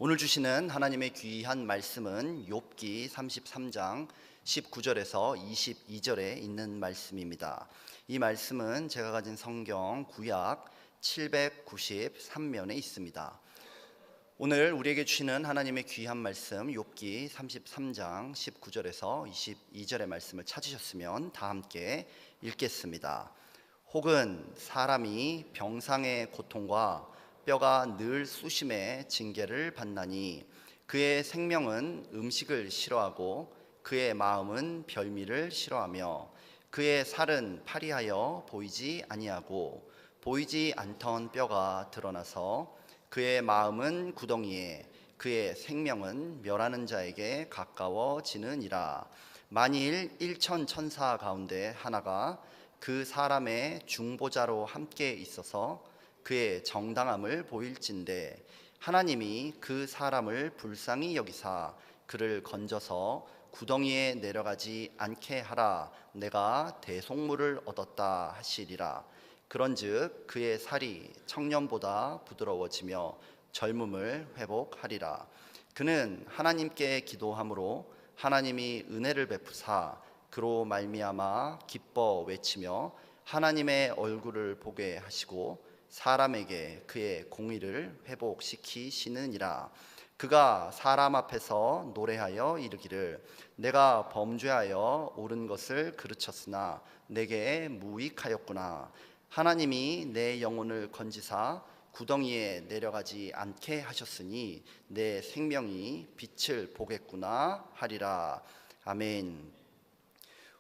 오늘 주시는 하나님의 귀한 말씀은 욥기 33장 19절에서 22절에 있는 말씀입니다. 이 말씀은 제가 가진 성경 구약 793면에 있습니다. 오늘 우리에게 주시는 하나님의 귀한 말씀 욥기 33장 19절에서 22절의 말씀을 찾으셨으면 다 함께 읽겠습니다. 혹은 사람이 병상의 고통과 뼈가 늘 수심의 징계를 받나니 그의 생명은 음식을 싫어하고 그의 마음은 별미를 싫어하며 그의 살은 파리하여 보이지 아니하고 보이지 않던 뼈가 드러나서 그의 마음은 구덩이에 그의 생명은 멸하는 자에게 가까워지느니라. 만일 일천 천사 가운데 하나가 그 사람의 중보자로 함께 있어서 그의 정당함을 보일진대 하나님이 그 사람을 불쌍히 여기사 그를 건져서 구덩이에 내려가지 않게 하라. 내가 대속물을 얻었다 하시리라. 그런즉 그의 살이 청년보다 부드러워지며 젊음을 회복하리라. 그는 하나님께 기도함으로 하나님이 은혜를 베푸사 그로 말미암아 기뻐 외치며 하나님의 얼굴을 보게 하시고 사람에게 그의 공의를 회복시키시느니라. 그가 사람 앞에서 노래하여 이르기를 내가 범죄하여 옳은 것을 그르쳤으나 내게 무익하였구나. 하나님이 내 영혼을 건지사 구덩이에 내려가지 않게 하셨으니 내 생명이 빛을 보겠구나 하리라. 아멘.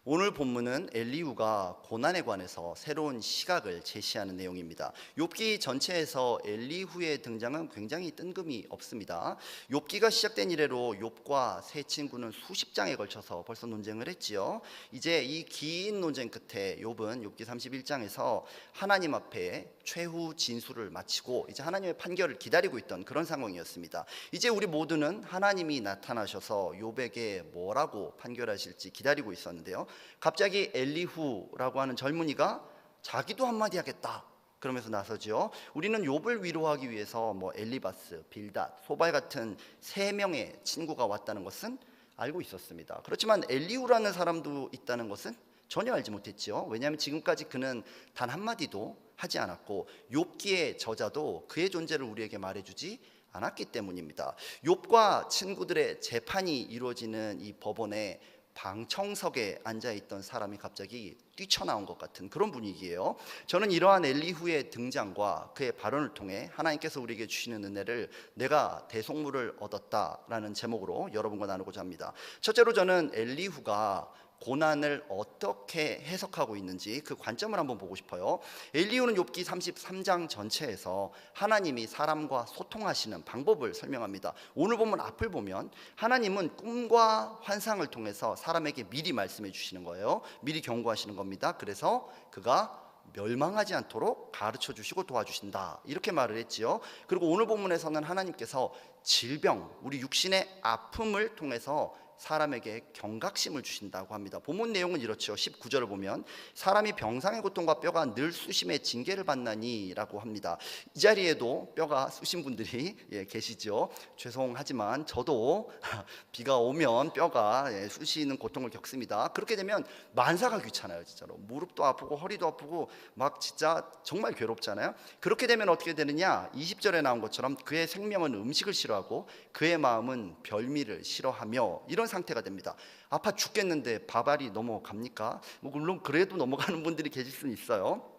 오늘 본문은 엘리후가 고난에 관해서 새로운 시각을 제시하는 내용입니다. 욥기 전체에서 엘리후의 등장은 굉장히 뜬금이 없습니다. 욥기가 시작된 이래로 욥과 세 친구는 수십 장에 걸쳐서 벌써 논쟁을 했지요. 이제 이 긴 논쟁 끝에 욥은 욥기 31장에서 하나님 앞에 최후 진술을 마치고 이제 하나님의 판결을 기다리고 있던 그런 상황이었습니다. 이제 우리 모두는 하나님이 나타나셔서 욥에게 뭐라고 판결하실지 기다리고 있었는데요. 갑자기 엘리후라고 하는 젊은이가 자기도 한마디 하겠다 그러면서 나서죠. 우리는 욥을 위로하기 위해서 엘리바스, 빌닷, 소발 같은 세 명의 친구가 왔다는 것은 알고 있었습니다. 그렇지만 엘리후라는 사람도 있다는 것은 전혀 알지 못했죠. 왜냐하면 지금까지 그는 단 한마디도 하지 않았고 욥기의 저자도 그의 존재를 우리에게 말해주지 않았기 때문입니다. 욥과 친구들의 재판이 이루어지는 이 법원에 방청석에 앉아있던 사람이 갑자기 뛰쳐나온 것 같은 그런 분위기예요. 저는 이러한 엘리후의 등장과 그의 발언을 통해 하나님께서 우리에게 주시는 은혜를 내가 대속물을 얻었다라는 제목으로 여러분과 나누고자 합니다. 첫째로 저는 엘리후가 고난을 어떻게 해석하고 있는지 그 관점을 한번 보고 싶어요. 엘리후는 욥기 33장 전체에서 하나님이 사람과 소통하시는 방법을 설명합니다. 오늘 본문 앞을 보면 하나님은 꿈과 환상을 통해서 사람에게 미리 말씀해 주시는 거예요. 미리 경고하시는 겁니다. 그래서 그가 멸망하지 않도록 가르쳐 주시고 도와주신다 이렇게 말을 했지요. 그리고 오늘 본문에서는 하나님께서 질병, 우리 육신의 아픔을 통해서 사람에게 경각심을 주신다고 합니다. 본문 내용은 이렇죠. 19절을 보면 사람이 병상의 고통과 뼈가 늘 수심의 징계를 받나니 라고 합니다. 이 자리에도 뼈가 쑤신 분들이 계시죠. 죄송하지만 저도 비가 오면 뼈가 쑤시는 고통을 겪습니다. 그렇게 되면 만사가 귀찮아요. 진짜로 무릎도 아프고 허리도 아프고 막 진짜 정말 괴롭잖아요. 그렇게 되면 어떻게 되느냐, 20절에 나온 것처럼 그의 생명은 음식을 싫어하고 그의 마음은 별미를 싫어하며 이런 상태가 됩니다. 아파 죽겠는데 밥알이 넘어갑니까? 물론 그래도 넘어가는 분들이 계실 수는 있어요.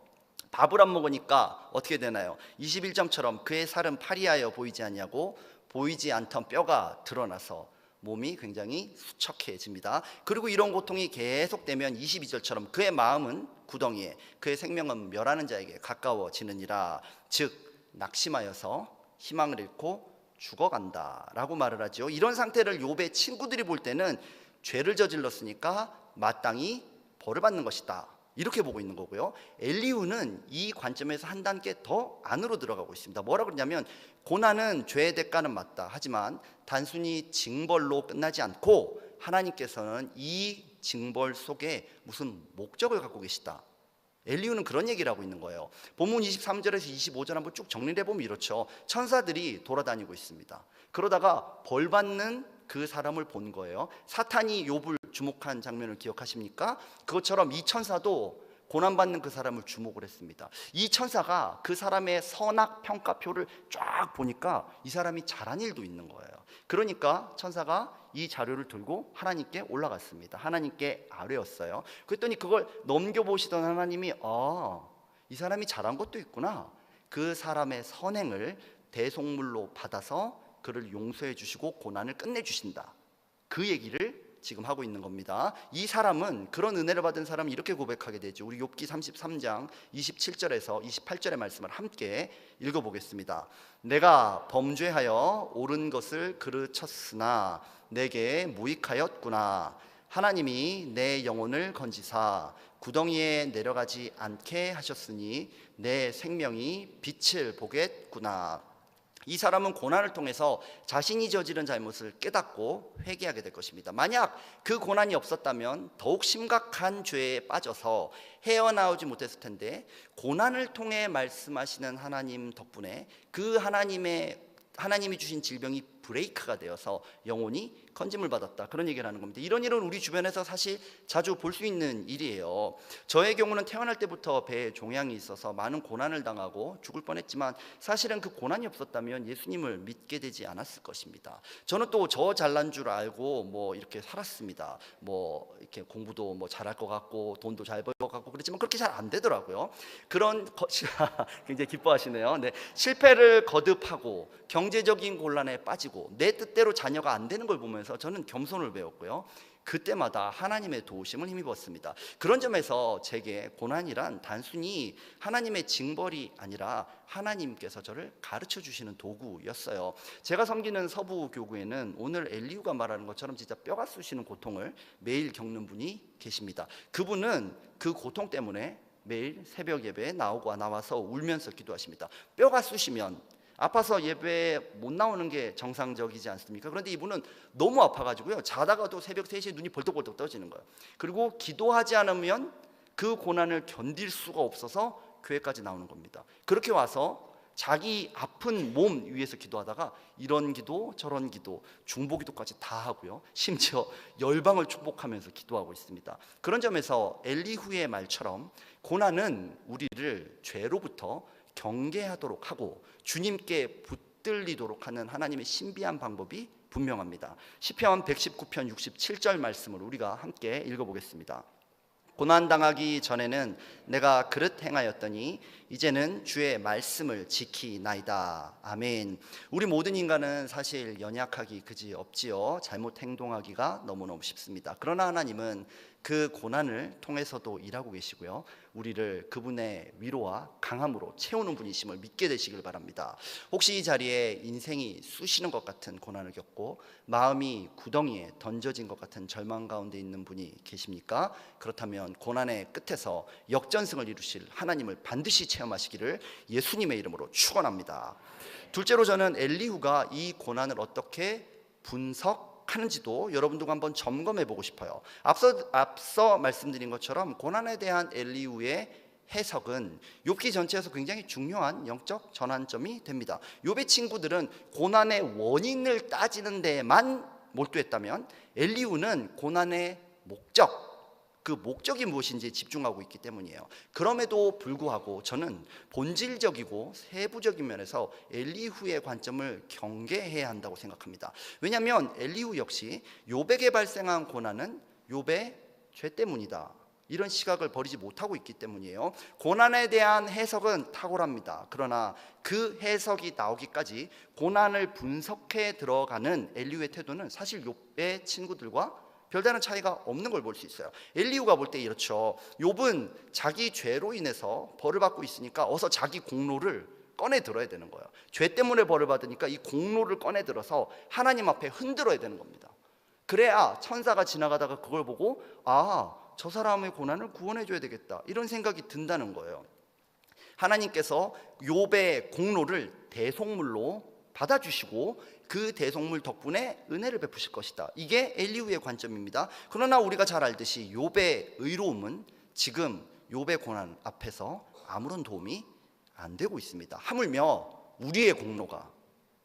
밥을 안 먹으니까 어떻게 되나요? 21점처럼 그의 살은 파리하여 보이지 아니하고 보이지 않던 뼈가 드러나서 몸이 굉장히 수척해집니다. 그리고 이런 고통이 계속되면 22절처럼 그의 마음은 구덩이에 그의 생명은 멸하는 자에게 가까워지느니라. 즉 낙심하여서 희망을 잃고 죽어간다라고 말을 하죠. 이런 상태를 욥의 친구들이 볼 때는 죄를 저질렀으니까 마땅히 벌을 받는 것이다 이렇게 보고 있는 거고요. 엘리후는 이 관점에서 한 단계 더 안으로 들어가고 있습니다. 뭐라고 그러냐면 고난은 죄의 대가는 맞다. 하지만 단순히 징벌로 끝나지 않고 하나님께서는 이 징벌 속에 무슨 목적을 갖고 계시다 엘리후는 그런 얘기를 하고 있는 거예요. 본문 23절에서 25절 한번 쭉 정리를 해보면 이렇죠. 천사들이 돌아다니고 있습니다. 그러다가 벌 받는 그 사람을 본 거예요. 사탄이 욥을 주목한 장면을 기억하십니까? 그것처럼 이 천사도 고난받는 그 사람을 주목을 했습니다. 이 천사가 그 사람의 선악 평가표를 쫙 보니까 이 사람이 잘한 일도 있는 거예요. 그러니까 천사가 이 자료를 들고 하나님께 올라갔습니다. 하나님께 아뢰었어요. 그랬더니 그걸 넘겨보시던 하나님이 이 사람이 잘한 것도 있구나. 그 사람의 선행을 대속물로 받아서 그를 용서해 주시고 고난을 끝내주신다. 그 얘기를 지금 하고 있는 겁니다. 이 사람은, 그런 은혜를 받은 사람은 이렇게 고백하게 되죠. 우리 욥기 33장 27절에서 28절의 말씀을 함께 읽어보겠습니다. 내가 범죄하여 옳은 것을 그르쳤으나 내게 무익하였구나. 하나님이 내 영혼을 건지사 구덩이에 내려가지 않게 하셨으니 내 생명이 빛을 보겠구나. 이 사람은 고난을 통해서 자신이 저지른 잘못을 깨닫고 회개하게 될 것입니다. 만약 그 고난이 없었다면 더욱 심각한 죄에 빠져서 헤어나오지 못했을 텐데, 고난을 통해 말씀하시는 하나님 덕분에 그 하나님이 주신 질병이 브레이크가 되어서 영혼이 건짐을 받았다, 그런 얘기를 하는 겁니다. 이런 일은 우리 주변에서 사실 자주 볼 수 있는 일이에요. 저의 경우는 태어날 때부터 배에 종양이 있어서 많은 고난을 당하고 죽을 뻔했지만, 사실은 그 고난이 없었다면 예수님을 믿게 되지 않았을 것입니다. 저는 또 저 잘난 줄 알고 이렇게 살았습니다. 이렇게 공부도 잘할 것 같고 돈도 잘 벌 것 같고 그랬지만 그렇게 잘 안 되더라고요. 그런 굉장히 기뻐하시네요. 네. 실패를 거듭하고 경제적인 곤란에 빠지고 내 뜻대로 자녀가 안 되는 걸 보면서 저는 겸손을 배웠고요. 그때마다 하나님의 도우심을 힘입었습니다. 그런 점에서 제게 고난이란 단순히 하나님의 징벌이 아니라 하나님께서 저를 가르쳐 주시는 도구였어요. 제가 섬기는 서부교구에는 오늘 엘리후가 말하는 것처럼 진짜 뼈가 쑤시는 고통을 매일 겪는 분이 계십니다. 그분은 그 고통 때문에 매일 새벽 예배에 나와서 울면서 기도하십니다. 뼈가 쑤시면 아파서 예배에 못 나오는 게 정상적이지 않습니까? 그런데 이분은 너무 아파가지고요, 자다가도 새벽 3시에 눈이 벌떡벌떡 떠지는 거예요. 그리고 기도하지 않으면 그 고난을 견딜 수가 없어서 교회까지 나오는 겁니다. 그렇게 와서 자기 아픈 몸 위에서 기도하다가 이런 기도 저런 기도 중보기도까지 다 하고요, 심지어 열방을 축복하면서 기도하고 있습니다. 그런 점에서 엘리후의 말처럼 고난은 우리를 죄로부터 경계하도록 하고 주님께 붙들리도록 하는 하나님의 신비한 방법이 분명합니다. 시편 119편 67절 말씀을 우리가 함께 읽어보겠습니다. 고난당하기 전에는 내가 그릇 행하였더니 이제는 주의 말씀을 지키나이다. 아멘. 우리 모든 인간은 사실 연약하기 그지 없지요. 잘못 행동하기가 너무너무 쉽습니다. 그러나 하나님은 그 고난을 통해서도 일하고 계시고요, 우리를 그분의 위로와 강함으로 채우는 분이심을 믿게 되시길 바랍니다. 혹시 이 자리에 인생이 쑤시는 것 같은 고난을 겪고 마음이 구덩이에 던져진 것 같은 절망 가운데 있는 분이 계십니까? 그렇다면 고난의 끝에서 역전승을 이루실 하나님을 반드시 체험하시기를 예수님의 이름으로 축원합니다. 둘째로, 저는 엘리후가 이 고난을 어떻게 분석하는지도 여러분들과 한번 점검해 보고 싶어요. 앞서 말씀드린 것처럼 고난에 대한 엘리후의 해석은 욥기 전체에서 굉장히 중요한 영적 전환점이 됩니다. 욥의 친구들은 고난의 원인을 따지는 데만 몰두했다면 엘리후는 고난의 목적, 그 목적이 무엇인지에 집중하고 있기 때문이에요. 그럼에도 불구하고 저는 본질적이고 세부적인 면에서 엘리후의 관점을 경계해야 한다고 생각합니다. 왜냐하면 엘리후 역시 욥에게 발생한 고난은 욥의 죄 때문이다, 이런 시각을 버리지 못하고 있기 때문이에요. 고난에 대한 해석은 탁월합니다. 그러나 그 해석이 나오기까지 고난을 분석해 들어가는 엘리후의 태도는 사실 욥의 친구들과 별다른 차이가 없는 걸 볼 수 있어요. 엘리후가 볼 때 이렇죠. 욥은 자기 죄로 인해서 벌을 받고 있으니까 어서 자기 공로를 꺼내 들어야 되는 거예요. 죄 때문에 벌을 받으니까 이 공로를 꺼내 들어서 하나님 앞에 흔들어야 되는 겁니다. 그래야 천사가 지나가다가 그걸 보고 저 사람의 고난을 구원해 줘야 되겠다, 이런 생각이 든다는 거예요. 하나님께서 욥의 공로를 대속물로 받아주시고 그 대속물 덕분에 은혜를 베푸실 것이다, 이게 엘리후의 관점입니다. 그러나 우리가 잘 알듯이 욥의 의로움은 지금 욥의 고난 앞에서 아무런 도움이 안 되고 있습니다. 하물며 우리의 공로가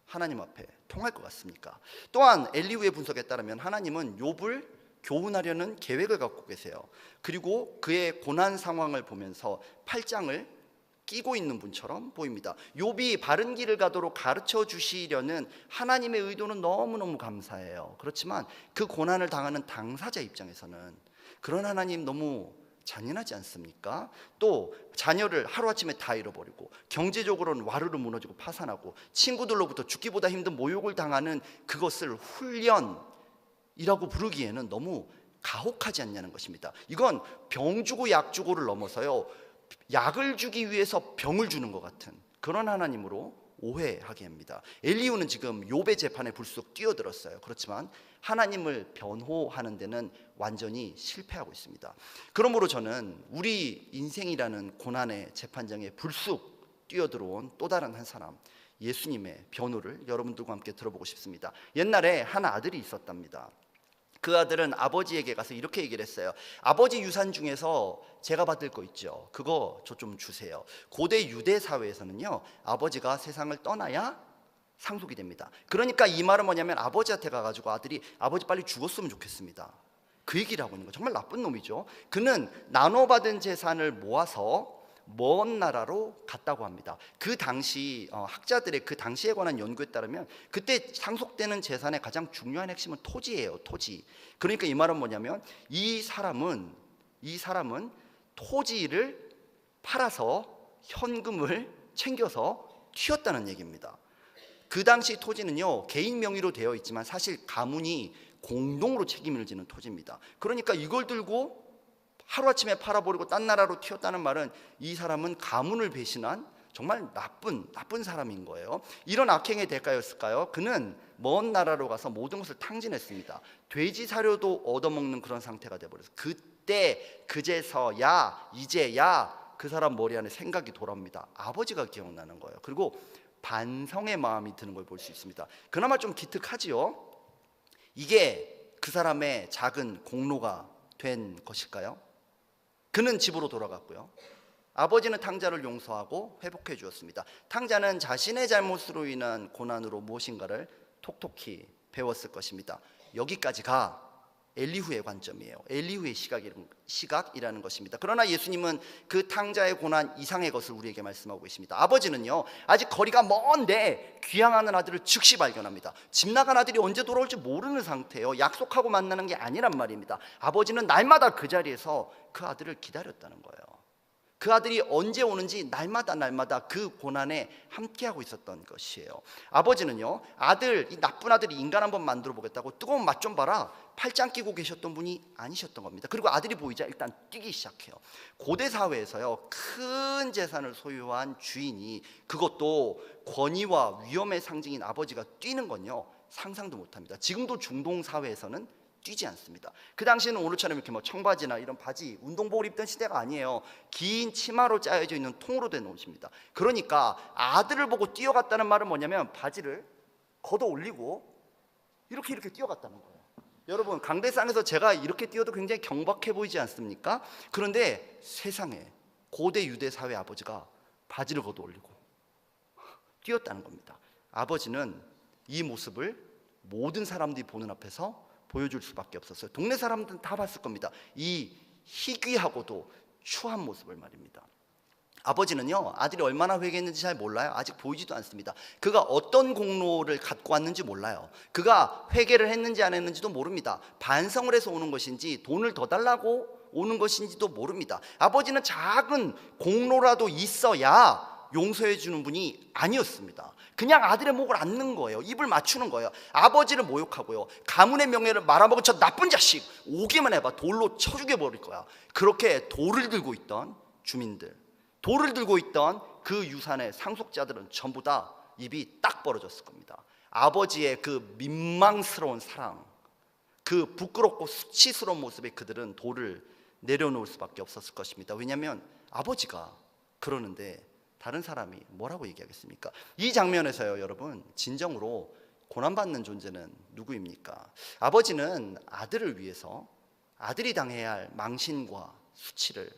하나님 앞에 통할 것 같습니까? 또한 엘리후의 분석에 따르면 하나님은 욥을 교훈하려는 계획을 갖고 계세요. 그리고 그의 고난 상황을 보면서 팔짱을 끼고 있는 분처럼 보입니다. 욥이 바른 길을 가도록 가르쳐 주시려는 하나님의 의도는 너무너무 감사해요. 그렇지만 그 고난을 당하는 당사자 입장에서는 그런 하나님 너무 잔인하지 않습니까? 또 자녀를 하루아침에 다 잃어버리고 경제적으로는 와르르 무너지고 파산하고 친구들로부터 죽기보다 힘든 모욕을 당하는 그것을 훈련이라고 부르기에는 너무 가혹하지 않냐는 것입니다. 이건 병 주고 약 주고를 넘어서요, 약을 주기 위해서 병을 주는 것 같은 그런 하나님으로 오해하게 합니다. 엘리후는 지금 욥의 재판에 불쑥 뛰어들었어요. 그렇지만 하나님을 변호하는 데는 완전히 실패하고 있습니다. 그러므로 저는 우리 인생이라는 고난의 재판장에 불쑥 뛰어들어온 또 다른 한 사람, 예수님의 변호를 여러분들과 함께 들어보고 싶습니다. 옛날에 한 아들이 있었답니다. 그 아들은 아버지에게 가서 이렇게 얘기를 했어요. 아버지 유산 중에서 제가 받을 거 있죠, 그거 저 좀 주세요. 고대 유대 사회에서는요, 아버지가 세상을 떠나야 상속이 됩니다. 그러니까 이 말은 뭐냐면 아버지한테 가가지고 아들이 아버지 빨리 죽었으면 좋겠습니다, 그 얘기를 하고 있는 거예요. 정말 나쁜 놈이죠. 그는 나눠받은 재산을 모아서 먼 나라로 갔다고 합니다. 그 당시 학자들의 그 당시에 관한 연구에 따르면 그때 상속되는 재산의 가장 중요한 핵심은 토지예요. 토지. 그러니까 이 말은 뭐냐면 이 사람은 토지를 팔아서 현금을 챙겨서 튀었다는 얘기입니다. 그 당시 토지는요, 개인 명의로 되어 있지만 사실 가문이 공동으로 책임을 지는 토지입니다. 그러니까 이걸 들고 하루아침에 팔아버리고 딴 나라로 튀었다는 말은 이 사람은 가문을 배신한 정말 나쁜 사람인 거예요. 이런 악행의 대가였을까요? 그는 먼 나라로 가서 모든 것을 탕진했습니다. 돼지 사료도 얻어먹는 그런 상태가 돼버렸어요. 그때 그제서야 이제야 그 사람 머리 안에 생각이 돌아옵니다. 아버지가 기억나는 거예요. 그리고 반성의 마음이 드는 걸 볼 수 있습니다. 그나마 좀 기특하지요. 이게 그 사람의 작은 공로가 된 것일까요? 그는 집으로 돌아갔고요, 아버지는 탕자를 용서하고 회복해 주었습니다. 탕자는 자신의 잘못으로 인한 고난으로 무엇인가를 톡톡히 배웠을 것입니다. 여기까지가 엘리후의 관점이에요. 엘리후의 시각이라는 것입니다. 그러나 예수님은 그 탕자의 고난 이상의 것을 우리에게 말씀하고 계십니다. 아버지는요, 아직 거리가 먼데 귀향하는 아들을 즉시 발견합니다. 집 나간 아들이 언제 돌아올지 모르는 상태예요. 약속하고 만나는 게 아니란 말입니다. 아버지는 날마다 그 자리에서 그 아들을 기다렸다는 거예요. 그 아들이 언제 오는지 날마다 그 고난에 함께하고 있었던 것이에요. 아버지는요, 이 나쁜 아들이 인간 한번 만들어 보겠다고 뜨거운 맛 좀 봐라 팔짱 끼고 계셨던 분이 아니셨던 겁니다. 그리고 아들이 보이자 일단 뛰기 시작해요. 고대 사회에서요, 큰 재산을 소유한 주인이, 그것도 권위와 위엄의 상징인 아버지가 뛰는 건요, 상상도 못합니다. 지금도 중동 사회에서는 뛰지 않습니다. 그 당시에는 오늘처럼 이렇게 뭐 청바지나 이런 바지, 운동복을 입던 시대가 아니에요. 긴 치마로 짜여져 있는 통으로 된 옷입니다. 그러니까 아들을 보고 뛰어갔다는 말은 뭐냐면 바지를 걷어 올리고 이렇게 뛰어갔다는 거예요. 여러분, 강대상에서 제가 이렇게 뛰어도 굉장히 경박해 보이지 않습니까? 그런데 세상에 고대 유대 사회 아버지가 바지를 걷어 올리고 뛰었다는 겁니다. 아버지는 이 모습을 모든 사람들이 보는 앞에서 보여줄 수밖에 없었어요. 동네 사람들은 다 봤을 겁니다. 이 희귀하고도 추한 모습을 말입니다. 아버지는요, 아들이 얼마나 회개했는지 잘 몰라요. 아직 보이지도 않습니다. 그가 어떤 공로를 갖고 왔는지 몰라요. 그가 회개를 했는지 안 했는지도 모릅니다. 반성을 해서 오는 것인지 돈을 더 달라고 오는 것인지도 모릅니다. 아버지는 작은 공로라도 있어야 용서해 주는 분이 아니었습니다. 그냥 아들의 목을 앓는 거예요. 입을 맞추는 거예요. 아버지를 모욕하고요, 가문의 명예를 말아먹은 저 나쁜 자식, 오기만 해봐 돌로 쳐 죽여버릴 거야. 그렇게 돌을 들고 있던 주민들, 돌을 들고 있던 그 유산의 상속자들은 전부 다 입이 딱 벌어졌을 겁니다. 아버지의 그 민망스러운 사랑, 그 부끄럽고 수치스러운 모습에 그들은 돌을 내려놓을 수밖에 없었을 것입니다. 왜냐하면 아버지가 그러는데 다른 사람이 뭐라고 얘기하겠습니까? 이 장면에서요, 여러분, 진정으로 고난받는 존재는 누구입니까? 아버지는 아들을 위해서 아들이 당해야 할 망신과 수치를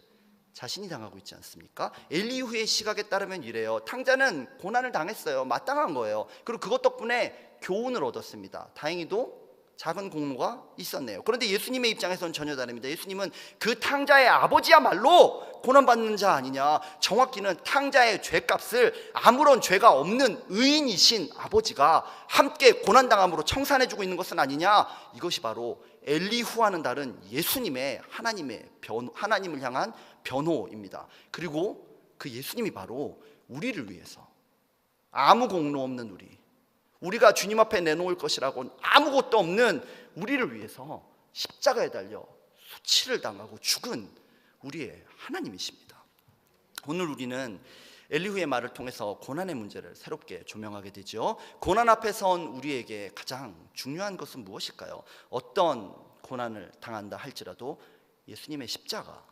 자신이 당하고 있지 않습니까? 엘리후의 시각에 따르면 이래요. 탕자는 고난을 당했어요. 마땅한 거예요. 그리고 그것 덕분에 교훈을 얻었습니다. 다행히도 작은 공로가 있었네요. 그런데 예수님의 입장에서는 전혀 다릅니다. 예수님은 그 탕자의 아버지야말로 고난받는 자 아니냐, 정확히는 탕자의 죄값을 아무런 죄가 없는 의인이신 아버지가 함께 고난당함으로 청산해주고 있는 것은 아니냐, 이것이 바로 엘리후와는 다른 예수님의 하나님을 향한 변호입니다. 그리고 그 예수님이 바로 우리를 위해서, 아무 공로 없는 우리가 주님 앞에 내놓을 것이라고 아무것도 없는 우리를 위해서 십자가에 달려 수치를 당하고 죽은 우리의 하나님이십니다. 오늘 우리는 엘리후의 말을 통해서 고난의 문제를 새롭게 조명하게 되죠. 고난 앞에 선 우리에게 가장 중요한 것은 무엇일까요? 어떤 고난을 당한다 할지라도 예수님의 십자가,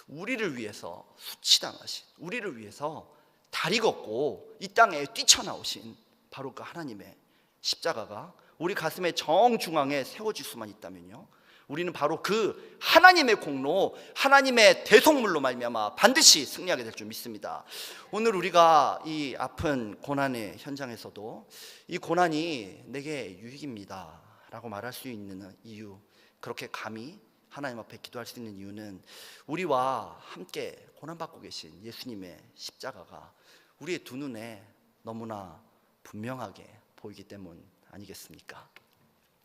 우리를 위해서 수치당하신, 우리를 위해서 다리 걷고 이 땅에 뛰쳐나오신 바로 그 하나님의 십자가가 우리 가슴의 정중앙에 세워질 수만 있다면요, 우리는 바로 그 하나님의 공로, 하나님의 대속물로 말미암아 반드시 승리하게 될 줄 믿습니다. 오늘 우리가 이 아픈 고난의 현장에서도 이 고난이 내게 유익입니다 라고 말할 수 있는 이유, 그렇게 감히 하나님 앞에 기도할 수 있는 이유는 우리와 함께 고난받고 계신 예수님의 십자가가 우리의 두 눈에 너무나 분명하게 보이기 때문 아니겠습니까?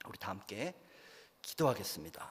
우리 다 함께 기도하겠습니다.